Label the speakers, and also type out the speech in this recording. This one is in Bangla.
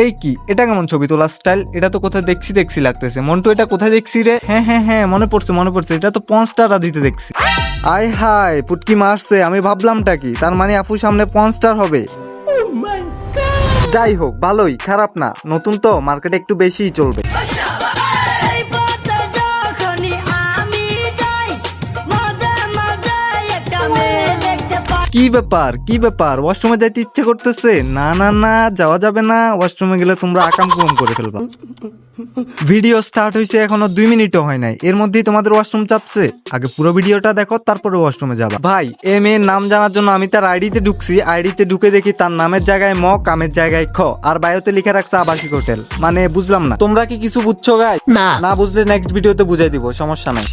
Speaker 1: এই কি এটা কেমন ছবি তোলার স্টাইল? এটা তো কোথায় দেখছি লাগতেছে। মন্টু এটা কোথায় দেখছি রে? হ্যাঁ মনে পড়ছে, এটা তো 5 স্টার দিতে দেখছি। আয় হায় পুটকি মারছে, আমি ভাবলামটা কি, তার মানে আপু সামনে 5 স্টার হবে। যাই হোক ভালোই, খারাপ না, নতুন তো মার্কেটে একটু বেশিই চলবে। কি ব্যাপার ওয়াশরুমে যাইতে ইচ্ছে করতেছে? না যাওয়া যাবে না, ওয়াশরুমে গেলে তোমরা আকাম কুম করে ফেলবা। ভিডিও স্টার্ট হয়েছে এখনো 2 মিনিটও হয় নাই, এর মধ্যেই তোমাদের ওয়াশরুম চাপছে। আগে পুরো ভিডিওটা দেখো, তারপরে ওয়াশরুমে যাবা। ভাই এ মেয়ের নাম জানার জন্য আমি তার আইডিতে ঢুকছি, আইডিতে ঢুকে দেখি তার নামের জায়গায় ম, কামের জায়গায় খ, আর বায়োতে লিখে রাখছে আবাসিক হোটেল। মানে বুঝলাম না, তোমরা কি কিছু বুঝছো গাই? না বুঝলে নেক্সট ভিডিওতে বুঝাই দিব, সমস্যা নাই।